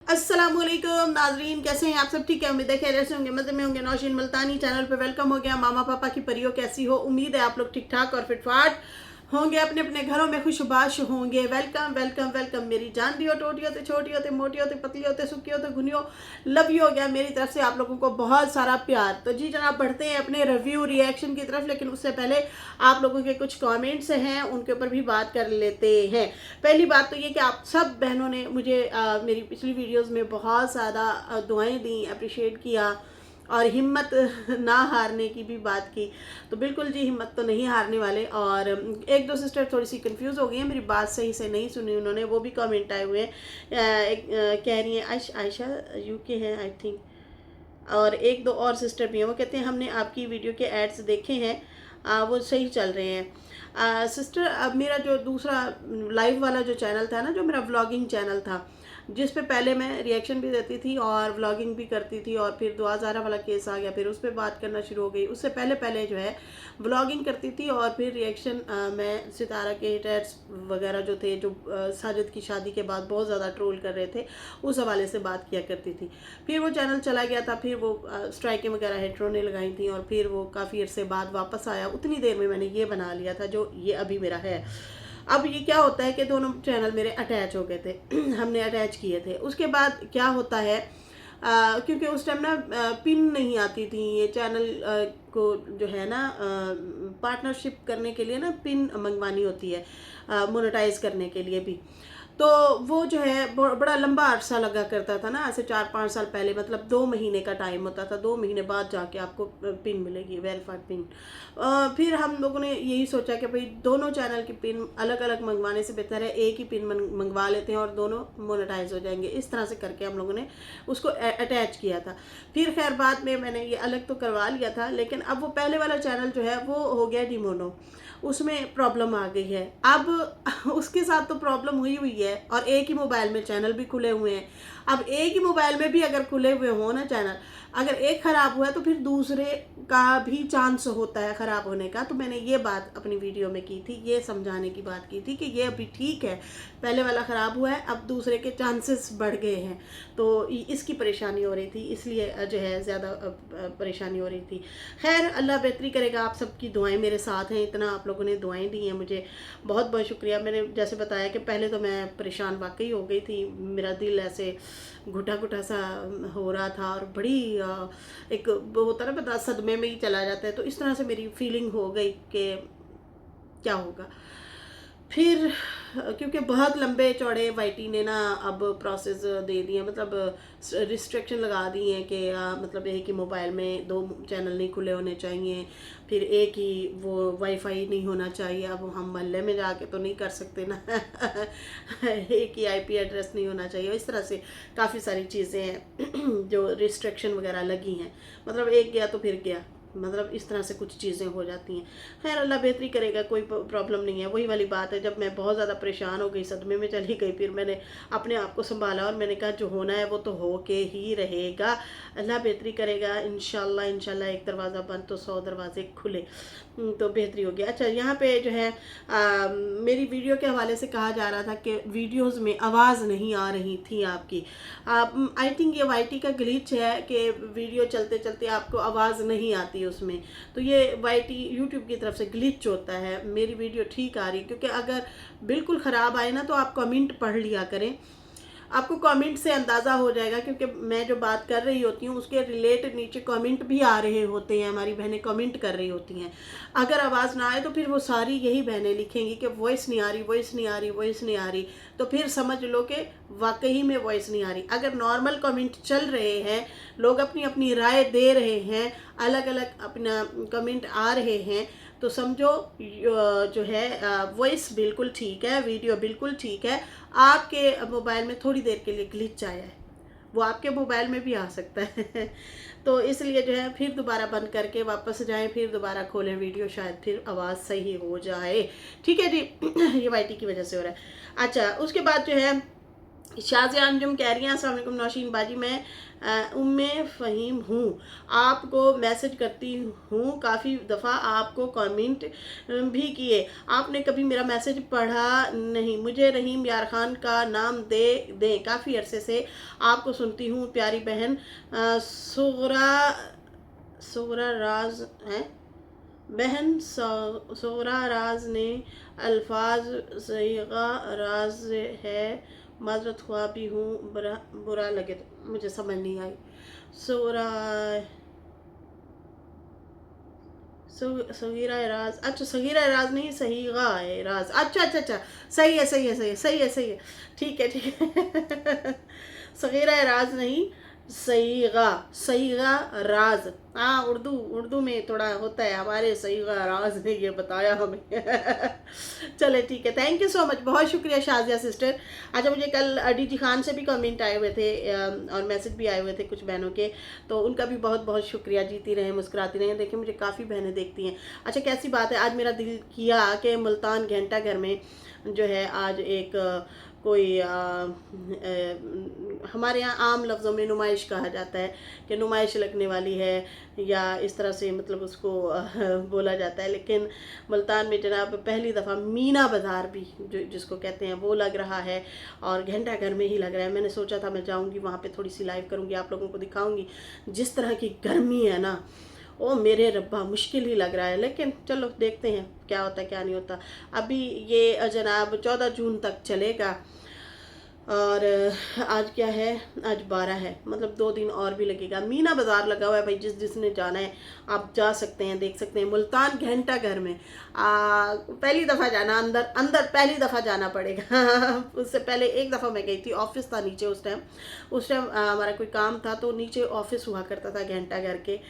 अस्सलामुअलैकुम नाजरीन, कैसे हैं आप सब? ठीक है, उम्मीद है खैरियत से होंगे, मज़े में होंगे। नौशीन मुल्तानी चैनल पे वेलकम हो गया। मामा पापा की परियों कैसी हो? उम्मीद है आप लोग ठीक ठाक और फिटफाट होंगे, अपने अपने घरों में खुशबाश होंगे। Welcome welcome welcome. मेरी जान भी हो, टोटी होते, छोटी होते, मोटी होते, पतली होते, सुखी होते, घुनी हो, लव यू हो गया। मेरी तरफ से आप लोगों को बहुत सारा प्यार। तो जी जनाब, बढ़ते हैं अपने रिव्यू रिएक्शन की तरफ, लेकिन उससे पहले आप लोगों के कुछ कमेंट्स हैं, उनके ऊपर भी बात कर लेते हैं। पहली बात तो ये कि आप सब बहनों ने मुझे मेरी पिछली वीडियोस में बहुत ज़्यादा दुआएं दी, अप्रिशिएट किया और हिम्मत ना हारने की भी बात की। तो बिल्कुल जी, हिम्मत तो नहीं हारने वाले। और एक दो सिस्टर थोड़ी सी कंफ्यूज हो गई हैं, मेरी बात सही से नहीं सुनी उन्होंने, वो भी कमेंट आए हुए हैं। कह रही हैं आयशा यूके हैं आई थिंक, और एक दो और सिस्टर भी हैं, वो कहते हैं हमने आपकी वीडियो के एड्स देखे हैं, वो सही चल रहे हैं। सिस्टर, अब मेरा जो दूसरा लाइव वाला जो चैनल था ना, जो मेरा व्लॉगिंग चैनल था, जिस पे पहले मैं रिएक्शन भी देती थी और व्लॉगिंग भी करती थी, और फिर दुआ ज़ारा वाला केस आ गया, फिर उस पर बात करना शुरू हो गई। उससे पहले पहले जो है व्लॉगिंग करती थी और फिर रिएक्शन मैं सितारा के हिटर्स वगैरह जो थे, जो साजिद की शादी के बाद बहुत ज़्यादा ट्रोल कर रहे थे, उस हवाले से बात किया करती थी। फिर वो चैनल चला गया था, फिर वो स्ट्राइकें वगैरह हेटरों ने लगाई थी, और फिर वो काफ़ी अरसे बाद वापस आया। उतनी देर में मैंने ये बना लिया था जो ये अभी मेरा है। अब ये क्या होता है कि दोनों चैनल मेरे अटैच हो गए थे हमने अटैच किए थे। उसके बाद क्या होता है, क्योंकि उस टाइम ना पिन नहीं आती थी ये चैनल को, जो है ना पार्टनरशिप करने के लिए ना पिन मंगवानी होती है, मोनेटाइज करने के लिए भी। तो वो जो है बड़ा लंबा अरसा लगा करता था ना, ऐसे 4-5 साल पहले, मतलब 2 महीने का टाइम होता था, 2 महीने बाद जाके आपको पिन मिलेगी, वेरीफाइड पिन। फिर हम लोगों ने यही सोचा कि भाई दोनों चैनल की पिन अलग अलग मंगवाने से बेहतर है एक ही पिन मंगवा लेते हैं और दोनों मोनेटाइज हो जाएंगे। इस तरह से करके हम लोगों ने उसको अटैच किया था। फिर खैर बाद में मैंने ये अलग तो करवा लिया था, लेकिन अब वो पहले वाला चैनल जो है वो हो गया डिमोनो, उसमें प्रॉब्लम आ गई है। अब उसके साथ तो प्रॉब्लम हुई हुई है, और एक ही मोबाइल में चैनल भी खुले हुए हैं। अब एक ही मोबाइल में भी अगर खुले हुए हो ना चैनल, अगर एक ख़राब हुआ है तो फिर दूसरे का भी चांस होता है ख़राब होने का। तो मैंने ये बात अपनी वीडियो में की थी, ये समझाने की बात की थी कि ये अभी ठीक है, पहले वाला ख़राब हुआ है, अब दूसरे के चांसेस बढ़ गए हैं। तो इसकी परेशानी हो रही थी, इसलिए जो है ज़्यादा परेशानी हो रही थी। खैर, अल्लाह बेहतरी करेगा। आप सबकी दुआएं मेरे साथ हैं, इतना आप लोगों ने दुआएं दी हैं मुझे, बहुत बहुत शुक्रिया। मैंने जैसे बताया कि पहले तो मैं परेशान वाकई हो गई थी, मेरा दिल ऐसे घुटा घुटा सा हो रहा था, और बड़ी एक वो होता है ना, पता सदमे में ही चला जाता है। तो इस तरह से मेरी फीलिंग हो गई कि क्या होगा। फिर क्योंकि बहुत लंबे चौड़े वाईटी ने ना अब प्रोसेस दे दिए, मतलब रिस्ट्रिक्शन लगा दी हैं कि मतलब एक ही मोबाइल में दो चैनल नहीं खुले होने चाहिए, फिर एक ही वो वाईफाई नहीं होना चाहिए। अब हम मोहल्ले में जाके तो नहीं कर सकते ना एक ही आईपी एड्रेस नहीं होना चाहिए। इस तरह से काफ़ी सारी चीज़ें हैं जो रिस्ट्रिक्शन वगैरह लगी हैं, मतलब एक गया तो फिर गया, मतलब इस तरह से कुछ चीज़ें हो जाती हैं। खैर, अल्लाह बेहतरी करेगा, कोई प्रॉब्लम नहीं है। वही वाली बात है, जब मैं बहुत ज़्यादा परेशान हो गई, सदमे में चली गई, फिर मैंने अपने आप को संभाला और मैंने कहा जो होना है वो तो हो के ही रहेगा, अल्लाह बेहतरी करेगा इंशाल्लाह। इंशाल्लाह एक दरवाज़ा बंद तो 100 दरवाजे खुले, तो बेहतरी होगी। अच्छा, यहाँ पे जो है मेरी वीडियो के हवाले से कहा जा रहा था कि वीडियोज़ में आवाज़ नहीं आ रही थी आपकी। आई थिंक ये वाईटी का ग्लिच है कि वीडियो चलते चलते आपको आवाज़ नहीं आती उसमें। तो ये वाईटी यूट्यूब की तरफ से ग्लिच होता है। मेरी वीडियो ठीक आ रही है, क्योंकि अगर बिल्कुल ख़राब आए ना तो आप कमेंट पढ़ लिया करें, आपको कमेंट से अंदाज़ा हो जाएगा, क्योंकि मैं जो बात कर रही होती हूँ उसके रिलेटेड नीचे कमेंट भी आ रहे होते हैं, हमारी बहनें कमेंट कर रही होती हैं। अगर आवाज़ ना आए तो फिर वो सारी यही बहनें लिखेंगी कि वॉइस नहीं आ रही, वॉइस नहीं आ रही, वॉइस नहीं आ रही। तो फिर समझ लो कि वाकई में वॉइस नहीं आ रही। अगर नॉर्मल कमेंट चल रहे हैं, लोग अपनी अपनी राय दे रहे हैं, अलग अलग अपना कमेंट आ रहे हैं, तो समझो जो है वॉइस बिल्कुल ठीक है, वीडियो बिल्कुल ठीक है। आपके मोबाइल में थोड़ी देर के लिए ग्लिच आया है, वो आपके मोबाइल में भी आ सकता है तो इसलिए जो है फिर दोबारा बंद करके वापस जाएं, फिर दोबारा खोलें वीडियो, शायद फिर आवाज़ सही हो जाए। ठीक है जी ये वाईटी की वजह से हो रहा है। अच्छा, उसके बाद जो है शाज़िया अंजुम कह रही हैं अस्सलाम वालेकुम नौशीन बाजी, मैं उम्मे फ़हीम हूँ, आपको मैसेज करती हूँ, काफ़ी दफ़ा आपको कमेंट भी किए, आपने कभी मेरा मैसेज पढ़ा नहीं, मुझे रहीम यार ख़ान का नाम दे दें, काफ़ी अरसे से आपको सुनती हूँ, प्यारी बहन सुगरा सुगरा राज हैं बहन सोरा राज ने अल्फाज सहीगा राज है, माजरत ख्वाह भी हूँ, बुरा लगे तो मुझे समझ नहीं आई। सोरा सगीरा राज, अच्छा सगीरा राज नहीं, सहीगा है राज, अच्छा अच्छा अच्छा, सही है सही है सही है सही है सही है, ठीक है ठीक है सगीरा राज नहीं, सहीगा सहीगा राज, हाँ उर्दू में थोड़ा होता है, हमारे सहीगा राज ने ये बताया हमें चले ठीक है, थैंक यू सो मच, बहुत शुक्रिया शाजिया सिस्टर। अच्छा मुझे कल डीजी खान से भी कमेंट आए हुए थे और मैसेज भी आए हुए थे कुछ बहनों के, तो उनका भी बहुत बहुत शुक्रिया, जीती रहें मुस्कुराती रहें। देखिए मुझे काफ़ी बहनें देखती हैं। अच्छा कैसी बात है, आज मेरा दिल किया कि मुल्तान घंटा घर में जो है आज एक कोई हमारे यहाँ आम लफ्ज़ों में नुमाइश कहा जाता है कि नुमाइश लगने वाली है या इस तरह से मतलब उसको बोला जाता है, लेकिन मुल्तान में जनाब पहली दफ़ा मीना बाज़ार भी जो जिसको कहते हैं वो लग रहा है और घंटा घर में ही लग रहा है। मैंने सोचा था मैं जाऊँगी वहाँ पे, थोड़ी सी लाइव करूँगी, आप लोगों को दिखाऊँगी। जिस तरह की गर्मी है ना, ओ मेरे रब्बा मुश्किल ही लग रहा है, लेकिन चलो देखते हैं क्या होता है क्या नहीं होता। अभी ये जनाब 14 जून तक चलेगा और आज क्या है, आज 12 है, मतलब 2 दिन और भी लगेगा। मीना बाज़ार लगा हुआ है भाई, जिसने जाना है आप जा सकते हैं, देख सकते हैं। मुल्तान घंटा घर में पहली दफ़ा जाना, अंदर पहली दफ़ा जाना पड़ेगा उससे पहले एक दफ़ा मैं गई थी, ऑफिस था नीचे उस टाइम हमारा कोई काम था, तो नीचे ऑफिस हुआ करता था घंटा घर के,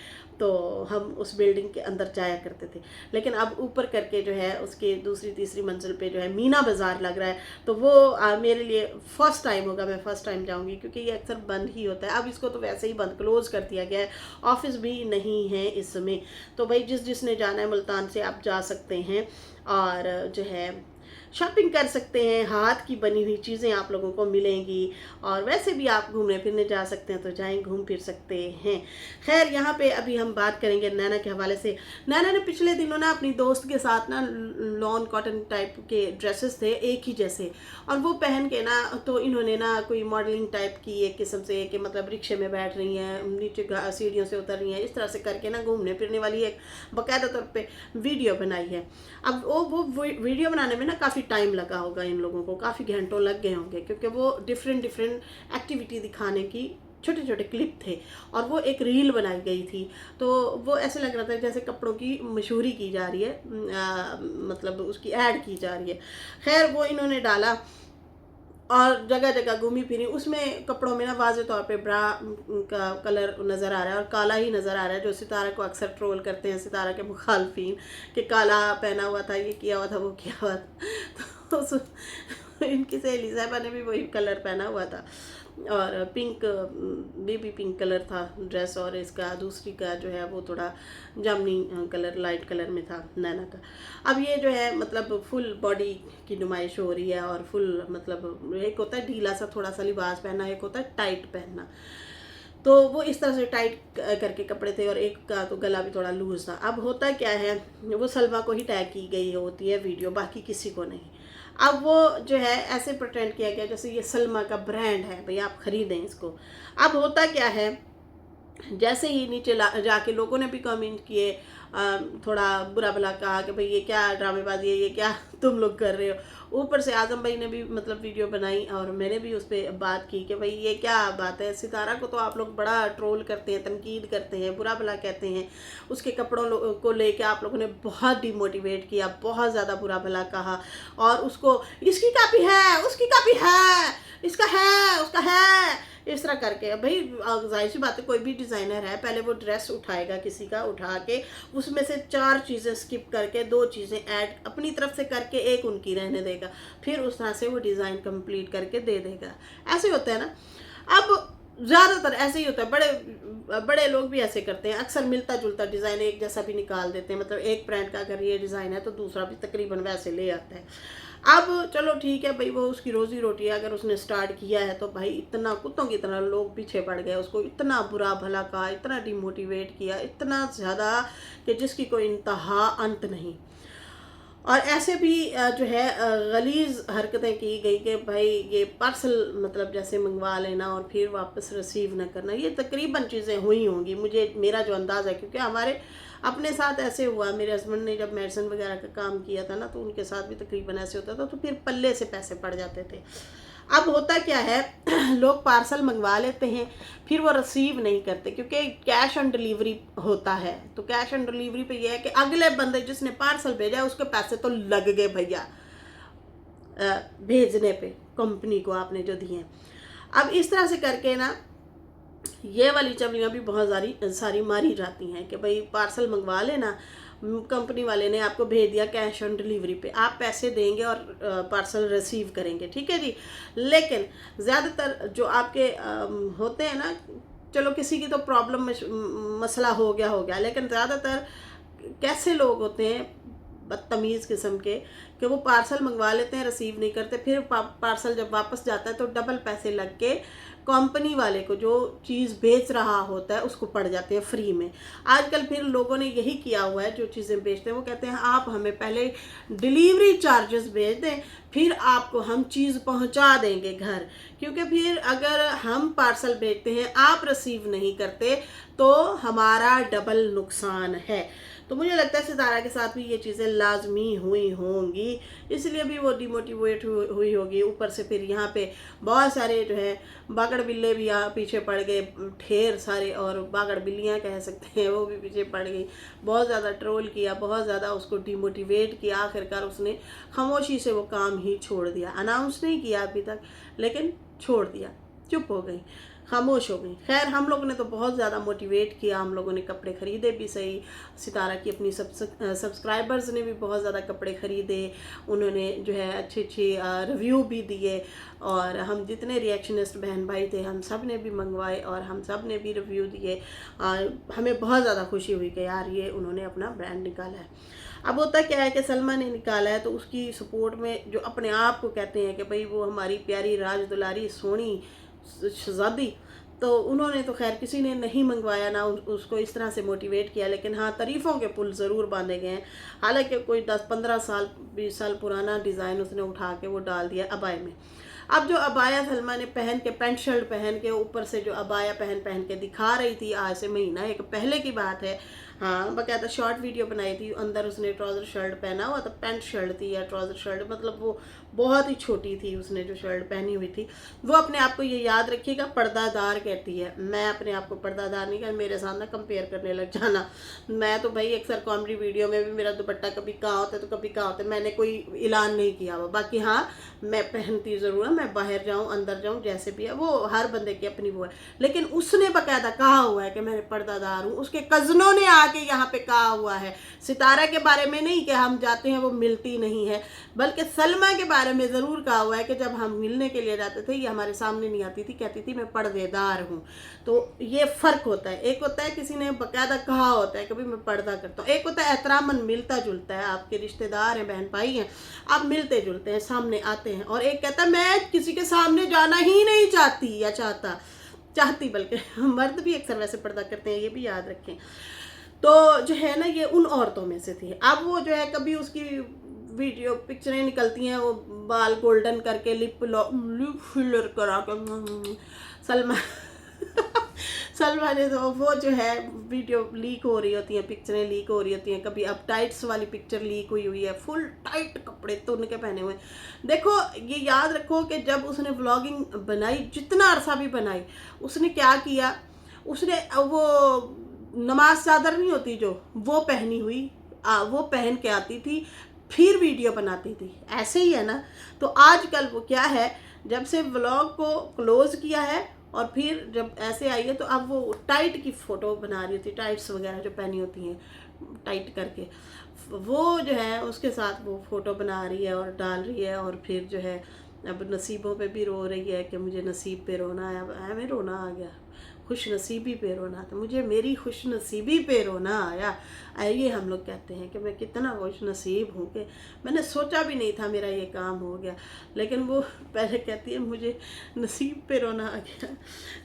तो हम उस बिल्डिंग के अंदर जाया करते थे। लेकिन अब ऊपर करके जो है उसके दूसरी तीसरी मंजिल पे जो है मीना बाज़ार लग रहा है, तो वो मेरे लिए फ़र्स्ट टाइम होगा, मैं फ़र्स्ट टाइम जाऊंगी, क्योंकि ये अक्सर बंद ही होता है। अब इसको तो वैसे ही बंद क्लोज़ कर दिया गया है, ऑफिस भी नहीं है इस समय। तो भाई जिसने जाना है मुल्तान से आप जा सकते हैं और जो है शॉपिंग कर सकते हैं, हाथ की बनी हुई चीज़ें आप लोगों को मिलेंगी, और वैसे भी आप घूमने फिरने जा सकते हैं तो जाएं, घूम फिर सकते हैं। खैर यहाँ पे अभी हम बात करेंगे नैना के हवाले से। नैना ने पिछले दिनों ना अपनी दोस्त के साथ ना लॉन कॉटन टाइप के ड्रेसेस थे एक ही जैसे, और वो पहन के ना तो इन्होंने ना कोई मॉडलिंग टाइप की एक किस्म से कि मतलब रिक्शे में बैठ रही हैं, नीचे सीढ़ियों से उतर रही हैं, इस तरह से करके ना घूमने फिरने वाली एक बाकायदा तौर पे वीडियो बनाई है। अब वो वीडियो बनाने में ना काफ़ी टाइम लगा होगा इन लोगों को, काफ़ी घंटों लग गए होंगे, क्योंकि वो डिफरेंट एक्टिविटी दिखाने की छोटे छोटे क्लिप थे और वो एक रील बनाई गई थी। तो वो ऐसे लग रहा था जैसे कपड़ों की मशहूरी की जा रही है, मतलब उसकी ऐड की जा रही है। खैर वो इन्होंने डाला और जगह जगह घूमी फिरी, उसमें कपड़ों में ना वाज़े तौर पे ब्रा का कलर नज़र आ रहा है और काला ही नज़र आ रहा है, जो सितारा को अक्सर ट्रोल करते हैं सितारा के मुखालफिन कि काला पहना हुआ था, ये किया हुआ था, वो किया हुआ था तो इनकी सहेली साहबा ने भी वही कलर पहना हुआ था और पिंक बेबी पिंक कलर था ड्रेस, और इसका दूसरी का जो है वो थोड़ा जामनी कलर लाइट कलर में था नैना का। अब ये जो है मतलब फुल बॉडी की नुमाइश हो रही है और फुल मतलब एक होता है ढीला सा थोड़ा सा लिबास पहनना, एक होता है टाइट पहनना। तो वो इस तरह से टाइट करके कपड़े थे और एक का तो गला भी थोड़ा लूज था। अब होता क्या है, वो सलमा को ही टैग की गई होती है वीडियो, बाकी किसी को नहीं। अब वो जो है ऐसे प्रिटेंड किया गया जैसे ये सलमा का ब्रांड है, भाई आप खरीदें इसको। अब होता क्या है, जैसे ही नीचे जाके लोगों ने भी कमेंट किए, थोड़ा बुरा भला कहा कि भाई ये क्या ड्रामेबाजी है, ये क्या तुम लोग कर रहे हो। ऊपर से आजम भाई ने भी मतलब वीडियो बनाई और मैंने भी उस पर बात की कि भाई ये क्या बात है, सितारा को तो आप लोग बड़ा ट्रोल करते हैं, तनकीद करते हैं, बुरा भला कहते हैं, उसके कपड़ों को लेके आप लोगों ने बहुत डिमोटिवेट किया, बहुत ज़्यादा बुरा भला कहा, और उसको इसकी कापी है, उसकी कापी है, इसका है, उसका है, इस तरह करके। भाई जाहिर सी बात है, कोई भी डिज़ाइनर है पहले वो ड्रेस उठाएगा किसी का, उठा के उसमें से 4 चीज़ें स्किप करके 2 चीज़ें ऐड अपनी तरफ से करके एक उनकी रहने देगा, फिर उस तरह से वो डिज़ाइन कंप्लीट करके दे देगा। ऐसे होता है ना, अब ज़्यादातर ऐसे ही होता है, बड़े लोग भी ऐसे करते हैं, अक्सर मिलता जुलता डिज़ाइन एक जैसा भी निकाल देते हैं, मतलब एक ब्रांड का अगर ये डिज़ाइन है तो दूसरा भी तकरीबन वैसे ले आता है। अब चलो ठीक है भाई, वो उसकी रोजी रोटी है, अगर उसने स्टार्ट किया है तो भाई इतना कुत्तों की तरह लोग पीछे पड़ गए, उसको इतना बुरा भला कहा, इतना डिमोटिवेट किया, इतना ज़्यादा कि जिसकी कोई इंतहा अंत नहीं। और ऐसे भी जो है गलीज़ हरकतें की गई कि भाई ये पार्सल मतलब जैसे मंगवा लेना और फिर वापस रिसीव ना करना, ये तकरीबन चीज़ें हुई होंगी, मुझे मेरा जो अंदाज़ है, क्योंकि हमारे अपने साथ ऐसे हुआ। मेरे हस्बैंड ने जब मेडिसिन वगैरह का काम किया था ना, तो उनके साथ भी तकरीबन ऐसे होता था, तो फिर पल्ले से पैसे पड़ जाते थे। अब होता क्या है लोग पार्सल मंगवा लेते हैं, फिर वो रिसीव नहीं करते, क्योंकि कैश ऑन डिलीवरी होता है। तो कैश ऑन डिलीवरी पे ये है कि अगले बंदे जिसने पार्सल भेजा है उसके पैसे तो लग गए भैया भेजने पे, कंपनी को आपने जो दिए। अब इस तरह से करके ना ये वाली चवलियाँ भी बहुत सारी मारी जाती हैं कि भाई पार्सल मंगवा लेना, कंपनी वाले ने आपको भेज दिया कैश ऑन डिलीवरी पे, आप पैसे देंगे और पार्सल रिसीव करेंगे, ठीक है जी। लेकिन ज़्यादातर जो आपके होते हैं ना, चलो किसी की तो प्रॉब्लम मसला हो गया, लेकिन ज़्यादातर कैसे लोग होते हैं बदतमीज़ किस्म के कि वो पार्सल मंगवा लेते हैं, रिसीव नहीं करते, फिर पार्सल जब वापस जाता है तो डबल पैसे लग के कंपनी वाले को जो चीज़ बेच रहा होता है उसको पड़ जाते हैं फ्री में। आजकल फिर लोगों ने यही किया हुआ है, जो चीज़ें बेचते हैं वो कहते हैं आप हमें पहले डिलीवरी चार्जेस भेज दें, फिर आपको हम चीज़ पहुंचा देंगे घर, क्योंकि फिर अगर हम पार्सल भेजते हैं आप रिसीव नहीं करते तो हमारा डबल नुकसान है। तो मुझे लगता है सितारा के साथ भी ये चीज़ें लाजमी हुई होंगी, इसलिए भी वो डिमोटिवेट हुई होगी। ऊपर से फिर यहाँ पे बहुत सारे जो है बागड़ बिल्ले भी यहाँ पीछे पड़ गए, ढेर सारे, और बागड़ बिल्लियाँ कह सकते हैं, वो भी पीछे पड़ गई। बहुत ज़्यादा ट्रोल किया, बहुत ज़्यादा उसको डिमोटिवेट किया, आखिरकार उसने खामोशी से वो काम ही छोड़ दिया। अनाउंस नहीं किया अभी तक, लेकिन छोड़ दिया, चुप हो गई, खामोश हो गई। खैर हम लोगों ने तो बहुत ज़्यादा मोटिवेट किया, हम लोगों ने कपड़े ख़रीदे भी सही, सितारा की अपनी सब्सक्राइबर्स ने भी बहुत ज़्यादा कपड़े ख़रीदे, उन्होंने जो है अच्छी रिव्यू भी दिए, और हम जितने रिएक्शनिस्ट बहन भाई थे हम सब ने भी मंगवाए और हम सब ने भी रिव्यू दिए। हमें बहुत ज़्यादा खुशी हुई कि यार ये उन्होंने अपना ब्रांड निकाला है। अब होता क्या है कि सलमा ने निकाला है तो उसकी सपोर्ट में जो अपने आप को कहते हैं कि भाई वो हमारी प्यारी राज दुलारी सोनी शहजादी, तो उन्होंने तो खैर किसी ने नहीं मंगवाया ना उसको इस तरह से मोटिवेट किया, लेकिन हाँ तारीफ़ों के पुल ज़रूर बांधे गए हैं। हालांकि कोई 10-15 साल 20 साल पुराना डिज़ाइन उसने उठा के वो डाल दिया अबाया में। अब जो अबाया सलमा ने पहन के, पैंट शर्ट पहन के, ऊपर से जो अबाया पहन के दिखा रही थी, आज से महीना एक पहले की बात है, हाँ बकायदा शॉर्ट वीडियो बनाई थी, अंदर उसने ट्राउज़र शर्ट पहना हुआ था, पैंट शर्ट थी या ट्राउज़र शर्ट, मतलब वो बहुत ही छोटी थी उसने जो शर्ट पहनी हुई थी। वो अपने आप को ये याद रखिएगा पर्दादार कहती है, मैं अपने आप को पर्दादार नहीं कर, मेरे साथ ना कंपेयर करने लग जाना। मैं तो भाई अक्सर कॉमेडी वीडियो में भी मेरा दुपट्टा कभी कहाँ होता है तो कभी कहाँ होता है, मैंने कोई ऐलान नहीं किया हुआ। बाकी हाँ मैं पहनती ज़रूर है, मैं बाहर जाऊँ अंदर जाऊँ जैसे भी है, वो हर बंदे की अपनी वो है, लेकिन उसने बाकायदा कहा हुआ है कि मैं पर्दादार हूँ। उसके कज़नों ने आके यहाँ पे कहा हुआ है, सितारा के बारे में नहीं कि हम जाते हैं वो मिलती नहीं है, बल्कि सलमा के बारे में ज़रूर कहा हुआ है कि जब हम मिलने के लिए जाते थे ये हमारे सामने नहीं आती थी, कहती थी मैं पर्देदार हूँ। तो ये फ़र्क होता है, एक होता है किसी ने बाकायदा कहा होता है कभी मैं पर्दा करता हूँ, एक होता है एहतरामन मिलता जुलता है, आपके रिश्तेदार हैं, बहन भाई हैं, आप मिलते जुलते हैं, सामने आते हैं, और एक कहता है मैं किसी के सामने जाना ही नहीं चाहती या चाहती, बल्कि मर्द भी अक्सर वैसे पर्दा करते हैं, ये भी याद रखें। तो जो है ना ये उन औरतों में से थी। अब वो जो है कभी उसकी वीडियो पिक्चरें निकलती हैं, वो बाल गोल्डन करके लिप फिलर करा कर सलमा सलमा ने तो वो जो है वीडियो लीक हो रही होती हैं, पिक्चरें लीक हो रही होती हैं, कभी अब टाइट्स वाली पिक्चर लीक हुई है, फुल टाइट कपड़े तुन के पहने हुए। देखो ये याद रखो कि जब उसने व्लॉगिंग बनाई, जितना अरसा भी बनाई, उसने क्या किया, उसने वो नमाज चादर नहीं होती जो, वो पहनी हुई, वो पहन के आती थी, फिर वीडियो बनाती थी, ऐसे ही है ना। तो आजकल वो क्या है, जब से व्लॉग को क्लोज किया है और फिर जब ऐसे आई है तो अब वो टाइट की फ़ोटो बना रही होती, टाइट्स वगैरह जो पहनी होती हैं टाइट करके, वो जो है उसके साथ वो फ़ोटो बना रही है और डाल रही है, और फिर जो है अब नसीबों पे भी रो रही है कि मुझे नसीब पे रोना है, अब हमें रोना आ गया, खुश नसीबी पे रोना था, मुझे मेरी खुश नसीबी पे रोना आया। ये हम लोग कहते हैं कि मैं कितना खुश नसीब हूँ कि मैंने सोचा भी नहीं था मेरा ये काम हो गया, लेकिन वो पहले कहती है मुझे नसीब पे रोना आ गया।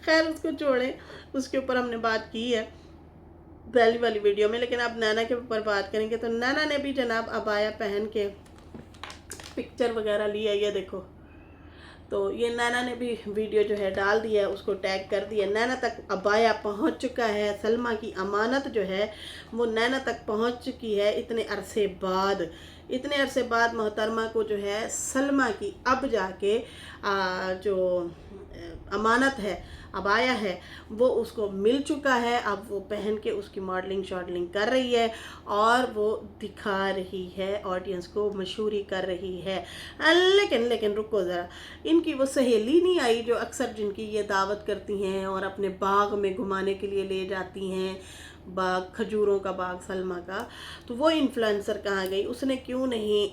खैर उसको छोड़ें, उसके ऊपर हमने बात की है पहली वाली वीडियो में, लेकिन अब नैना के ऊपर बात करेंगे। तो नैना ने भी जनाब अबाया पहन के पिक्चर वगैरह ली है, ये देखो। तो ये नैना ने भी वीडियो जो है डाल दिया है, उसको टैग कर दिया। नैना तक अबाया पहुंच चुका है, सलमा की अमानत जो है वो नैना तक पहुंच चुकी है इतने अरसे बाद। इतने अरसे बाद मोहतरमा को जो है सलमा की अब जाके जो अमानत है, अबाया है, वो उसको मिल चुका है। अब वो पहन के उसकी मॉडलिंग शॉडलिंग कर रही है और वो दिखा रही है, ऑडियंस को मशहूरी कर रही है। लेकिन रुको ज़रा, इनकी वो सहेली नहीं आई जो अक्सर जिनकी ये दावत करती हैं और अपने बाग में घुमाने के लिए ले जाती हैं, बाग, खजूरों का बाग सलमा का। तो वो इन्फ्लुएंसर कहाँ गई, उसने क्यों नहीं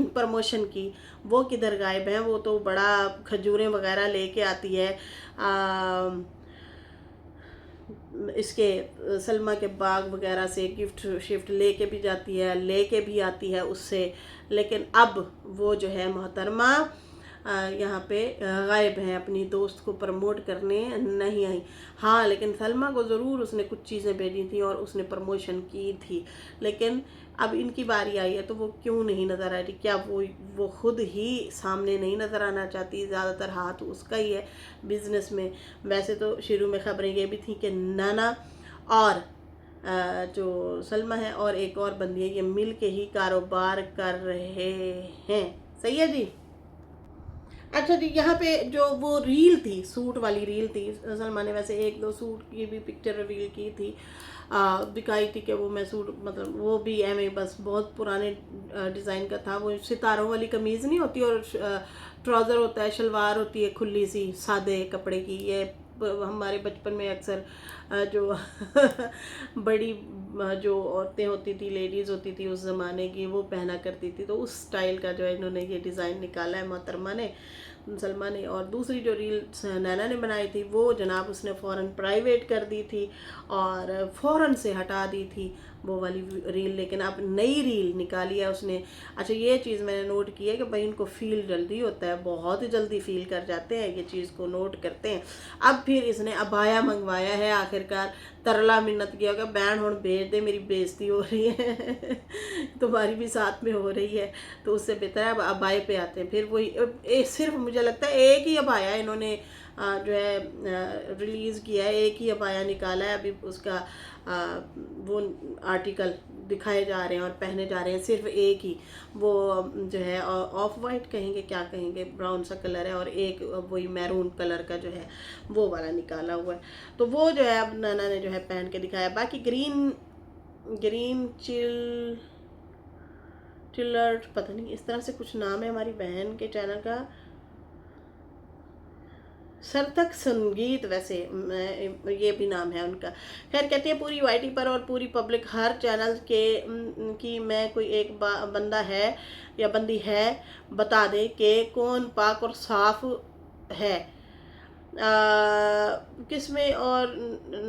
प्रमोशन की, वो किधर गायब है? वो तो बड़ा खजूरें वगैरह लेके आती है, इसके सलमा के बाग वगैरह से गिफ्ट शिफ्ट लेके भी जाती है, लेके भी आती है उससे। लेकिन अब वो जो है मोहतरमा यहाँ पे गायब हैं, अपनी दोस्त को प्रमोट करने नहीं आई। हाँ, लेकिन सलमा को ज़रूर उसने कुछ चीज़ें भेजी थी और उसने प्रमोशन की थी, लेकिन अब इनकी बारी आई है तो वो क्यों नहीं नज़र आ रही? क्या वो खुद ही सामने नहीं नज़र आना चाहती? ज़्यादातर हाथ उसका ही है बिज़नेस में। वैसे तो शुरू में खबरें ये भी थी कि नैना और जो सलमा है और एक और बंदी है, ये मिल के ही कारोबार कर रहे हैं। सही है जी। अच्छा जी, यहाँ पे जो वो रील थी, सूट वाली रील थी, सलमा ने वैसे एक दो सूट की भी पिक्चर रिवील की थी, दिखाई थी कि वो मैं सूट, मतलब वो भी एम बस बहुत पुराने डिज़ाइन का था। वो सितारों वाली कमीज़ नहीं होती और ट्राउज़र होता है, शलवार होती है खुली सी सादे कपड़े की। ये हमारे बचपन में अक्सर जो बड़ी जो औरतें होती थी, लेडीज़ होती थी उस ज़माने की, वो पहना करती थी। तो उस स्टाइल का जो है इन्होंने ये डिज़ाइन निकाला है मोहतरमा ने, सलमा ने। और दूसरी जो रील नैना ने बनाई थी वो जनाब उसने फ़ौरन प्राइवेट कर दी थी और फ़ौरन से हटा दी थी वो वाली रील। लेकिन अब नई रील निकाली है उसने। अच्छा, ये चीज़ मैंने नोट की है कि भाई इनको फ़ील जल्दी होता है, बहुत ही जल्दी फ़ील कर जाते हैं, ये चीज़ को नोट करते हैं। अब फिर इसने अबाया मंगवाया है, आखिरकार तरला मिन्नत किया कि बैंड हुण भेज दे, मेरी बेइज्जती हो रही है तुम्हारी भी साथ में हो रही है, तो उससे बेहतर है अब अबाए पे आते हैं। फिर वही सिर्फ मुझे लगता है एक ही अबाया इन्होंने जो है रिलीज़ किया है, एक ही अबाया निकाला है। अभी उसका वो आर्टिकल दिखाए जा रहे हैं और पहने जा रहे हैं, सिर्फ एक ही। वो जो है ऑफ वाइट कहेंगे, क्या कहेंगे, ब्राउन सा कलर है, और एक वही मैरून कलर का जो है वो वाला निकाला हुआ है। तो वो जो है अब नैना ने जो है पहन के दिखाया। बाकी ग्रीन चिलर पता नहीं इस तरह से कुछ नाम है हमारी बहन के चैनल का, सरतक संगीत वैसे ये भी नाम है उनका। खैर, कहती है पूरी वाईटी पर और पूरी पब्लिक हर चैनल के कि मैं कोई एक बंदा है या बंदी है बता दे कि कौन पाक और साफ है, किस में और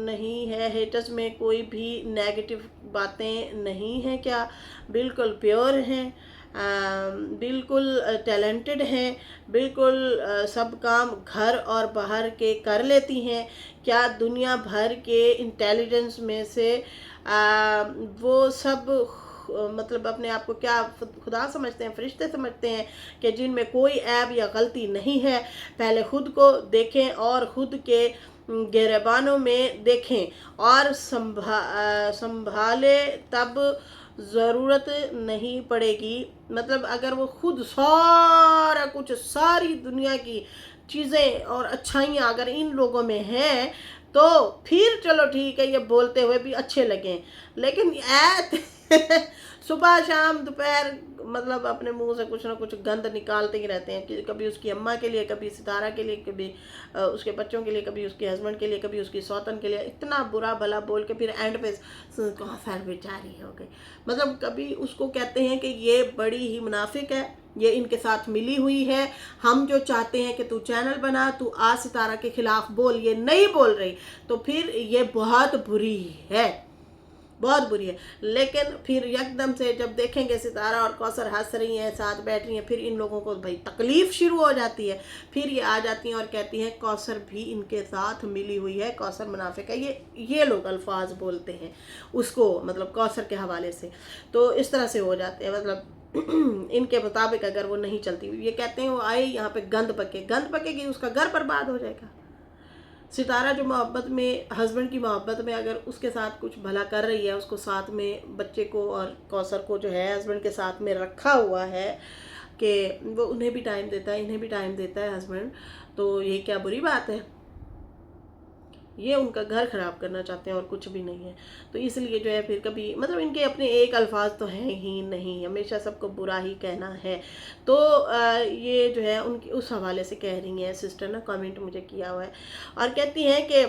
नहीं है, हेटर्स में कोई भी नेगेटिव बातें नहीं हैं क्या, बिल्कुल प्योर हैं, बिल्कुल टैलेंटेड हैं, बिल्कुल सब काम घर और बाहर के कर लेती हैं, क्या दुनिया भर के इंटेलिजेंस में से वो सब मतलब अपने आप को क्या खुदा समझते हैं, फरिश्ते समझते हैं कि जिनमें कोई ऐब या गलती नहीं है। पहले खुद को देखें और खुद के गिरबानों में देखें और संभाले, तब ज़रूरत नहीं पड़ेगी। मतलब अगर वो खुद सारा कुछ, सारी दुनिया की चीज़ें और अच्छाइयाँ अगर इन लोगों में हैं तो फिर चलो ठीक है, ये बोलते हुए भी अच्छे लगें। लेकिन सुबह शाम दोपहर मतलब अपने मुंह से कुछ ना कुछ गंद निकालते ही रहते हैं कि कभी उसकी अम्मा के लिए, कभी सितारा के लिए, कभी उसके बच्चों के लिए, कभी उसके हस्बैंड के लिए, कभी उसकी सौतन के लिए, इतना बुरा भला बोल के फिर एंड पे कहाँ सर बेचारी हो गई। मतलब कभी उसको कहते हैं कि ये बड़ी ही मुनाफिक है, ये इनके साथ मिली हुई है। हम जो चाहते हैं कि तू चैनल बना, तू आज सितारा के खिलाफ बोल, ये नहीं बोल रही, तो फिर ये बहुत बुरी है, बहुत बुरी है। लेकिन फिर एकदम से जब देखेंगे सितारा और कौसर हंस रही हैं, साथ बैठ रही हैं, फिर इन लोगों को भाई तकलीफ शुरू हो जाती है। फिर ये आ जाती हैं और कहती हैं कौसर भी इनके साथ मिली हुई है, कौसर मुनाफिक है। ये लोग अल्फाज बोलते हैं उसको, मतलब कौसर के हवाले से। तो इस तरह से हो जाते हैं, मतलब इनके मुताबिक अगर वो नहीं चलती। ये कहते हैं वो आए यहाँ पे गंद पकेगी, उसका घर बर्बाद हो जाएगा। सितारा जो मोहब्बत में, हस्बैंड की मोहब्बत में अगर उसके साथ कुछ भला कर रही है, उसको साथ में बच्चे को और कौसर को जो है हस्बैंड के साथ में रखा हुआ है कि वो उन्हें भी टाइम देता है, इन्हें भी टाइम देता है हस्बैंड, तो ये क्या बुरी बात है? ये उनका घर ख़राब करना चाहते हैं और कुछ भी नहीं है। तो इसलिए जो है फिर कभी, मतलब इनके अपने एक अल्फाज तो हैं ही नहीं, हमेशा सबको बुरा ही कहना है। तो ये जो है उनकी उस हवाले से कह रही हैं सिस्टर ना, कमेंट मुझे किया हुआ है, और कहती हैं कि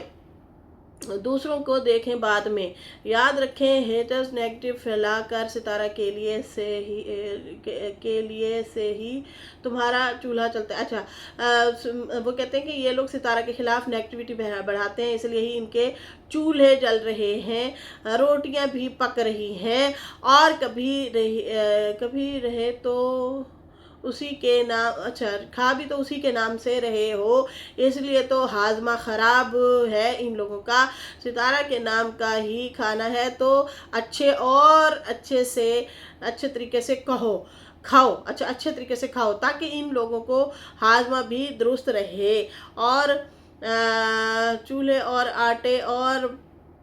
दूसरों को देखें बाद में, याद रखें हेटर्स नेगेटिव फैलाकर सितारा के लिए से ही तुम्हारा चूल्हा चलता है। अच्छा, वो कहते हैं कि ये लोग सितारा के खिलाफ नेगेटिविटी बढ़ाते हैं, इसलिए ही इनके चूल्हे जल रहे हैं, रोटियां भी पक रही हैं, और कभी रहे तो उसी के नाम, अच्छा खा भी तो उसी के नाम से रहे हो, इसलिए तो हाजमा ख़राब है इन लोगों का। सितारा के नाम का ही खाना है तो अच्छे तरीके से खाओ, अच्छा अच्छे तरीके से खाओ, ताकि इन लोगों को हाजमा भी दुरुस्त रहे, और चूल्हे और आटे और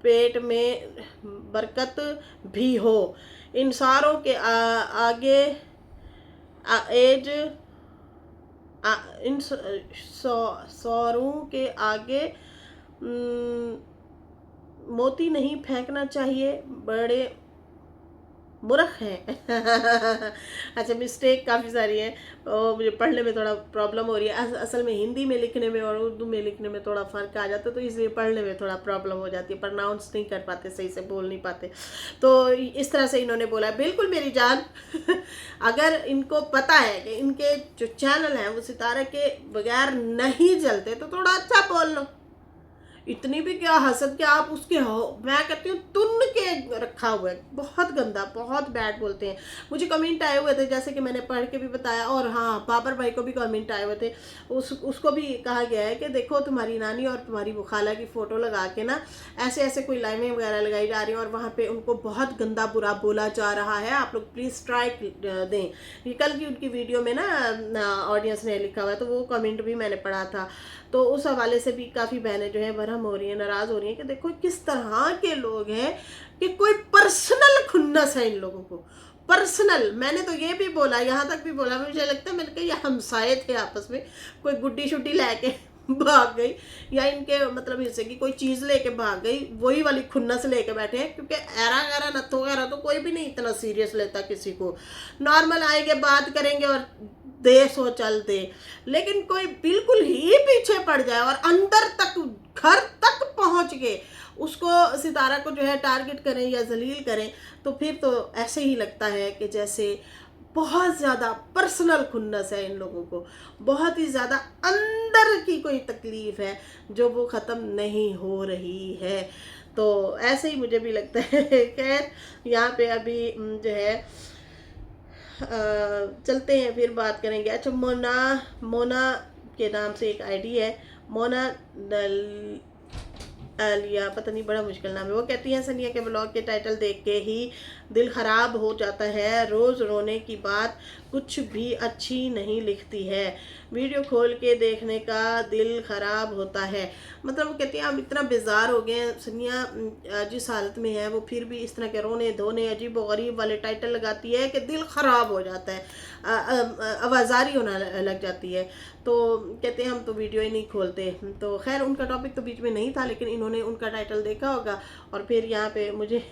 पेट में बरकत भी हो। इन सारों के आगे इन सौरों के आगे मोती नहीं फेंकना चाहिए, बड़े मूर्ख हैं। अच्छा, मिस्टेक काफ़ी सारी है, मुझे पढ़ने में थोड़ा प्रॉब्लम हो रही है। असल में हिंदी में लिखने में और उर्दू में लिखने में थोड़ा फ़र्क आ जाता है, तो इसलिए पढ़ने में थोड़ा प्रॉब्लम हो जाती है, प्रोनाउंस नहीं कर पाते, सही से बोल नहीं पाते। तो इस तरह से इन्होंने बोला है। बिल्कुल मेरी जान, अगर इनको पता है कि इनके जो चैनल हैं वो सितारे के बगैर नहीं चलते, तो थोड़ा अच्छा बोल लो। इतनी भी क्या हसद के आप उसके हो, मैं कहती हूँ तुन के रखा हुआ है, बहुत गंदा, बहुत बैड बोलते हैं। मुझे कमेंट आए हुए थे, जैसे कि मैंने पढ़ के भी बताया, और हाँ बाबर भाई को भी कमेंट आए हुए थे, उसको भी कहा गया है कि देखो तुम्हारी नानी और तुम्हारी बुखाला की फ़ोटो लगा के ना ऐसे कोई लाइनें वगैरह लगाई जा रही हैं, और वहाँ पर उनको बहुत गंदा बुरा बोला जा रहा है। आप लोग प्लीज़ स्ट्राइक दें। ये कल की उनकी वीडियो में ना ऑडियंस ने लिखा हुआ है, तो वो कमेंट भी मैंने पढ़ा था। तो उस हवाले से भी काफ़ी बहनें जो है बरहम हो रही हैं, नाराज़ हो रही हैं कि देखो किस तरह के लोग हैं कि कोई पर्सनल खुन्नस है इन लोगों को, पर्सनल। मैंने तो ये भी बोला, यहाँ तक भी बोला, मुझे लगता है मैंने कहा ये हमसाए थे आपस में, कोई गुड्डी शुड्डी लेके भाग गई, या इनके मतलब हिस्से की कोई चीज़ लेके भाग गई, वही वाली खुन्नस लेके बैठे हैं। क्योंकि एरा गैरा नत्थो वगैरह तो कोई भी नहीं इतना सीरियस लेता किसी को, नॉर्मल आएंगे बात करेंगे और दे सो चल दे। लेकिन कोई बिल्कुल ही पीछे पड़ जाए और अंदर तक, घर तक पहुंच के उसको, सितारा को जो है टारगेट करें या जलील करें, तो फिर तो ऐसे ही लगता है कि जैसे बहुत ज़्यादा पर्सनल खुन्नस है इन लोगों को, बहुत ही ज़्यादा अंदर की कोई तकलीफ़ है जो वो ख़त्म नहीं हो रही है। तो ऐसे ही मुझे भी लगता है। खैर यहाँ पे अभी जो है चलते हैं, फिर बात करेंगे। अच्छा, मोना के नाम से एक आईडी है, मोना आलिया, पता नहीं, बड़ा मुश्किल नाम है। वो कहती हैं सनिया के ब्लॉग के टाइटल देख के ही दिल ख़राब हो जाता है, रोज़ रोने की बात कुछ भी अच्छी नहीं लिखती है, वीडियो खोल के देखने का दिल ख़राब होता है। मतलब वो कहती हैं हम इतना बेजार हो गए हैं, सनिया जिस हालत में है वो फिर भी इस तरह के रोने धोने अजीब व गरीब वाले टाइटल लगाती है कि दिल ख़राब हो जाता है, आवाज़ारी होने लग जाती है। तो कहते हैं हम तो वीडियो ही नहीं खोलते। तो खैर उनका टॉपिक तो बीच में नहीं था, लेकिन इन्होंने उनका टाइटल देखा होगा और फिर यहाँ पे मुझे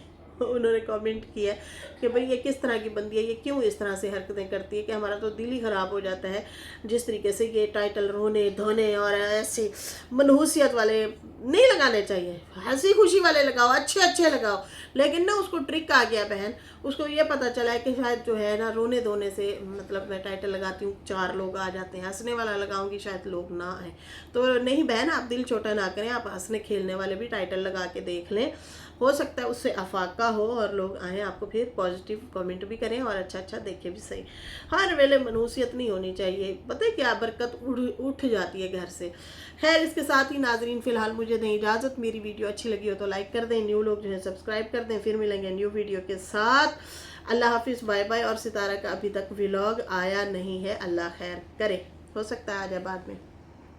उन्होंने कमेंट किया कि भाई ये किस तरह की बंदी है, ये क्यों इस तरह से हरकतें करती है कि हमारा तो दिल ही ख़राब हो जाता है जिस तरीके से ये टाइटल रोने धोने और ऐसे मनहूसियत वाले नहीं लगाने चाहिए। हंसी खुशी वाले लगाओ, अच्छे अच्छे लगाओ। लेकिन ना उसको ट्रिक आ गया बहन, उसको ये पता चला है कि शायद जो है ना रोने धोने से, मतलब मैं टाइटल लगाती हूँ 4 लोग आ जाते हैं, हंसने वाला लगाऊंगी शायद लोग ना आए। तो नहीं बहन, आप दिल छोटा ना करें, आप हंसने खेलने वाले भी टाइटल लगा के देख लें। हो सकता है उससे अफाका हो और लोग आएँ आपको फिर पॉजिटिव कमेंट भी करें और अच्छा अच्छा देखें भी सही। हर वेले मनहूसियत नहीं होनी चाहिए, पता है क्या, बरकत उठ जाती है घर से। खैर, इसके साथ ही नाजरीन फ़िलहाल मुझे दें इजाज़त। मेरी वीडियो अच्छी लगी हो तो लाइक कर दें, न्यू लोग जो है सब्सक्राइब कर दें। फिर मिलेंगे न्यू वीडियो के साथ। अल्लाह हाफिज़, बाय बाय। और सितारा का अभी तक व्लॉग आया नहीं है, अल्लाह खैर करे, हो सकता है आ जाए बाद में।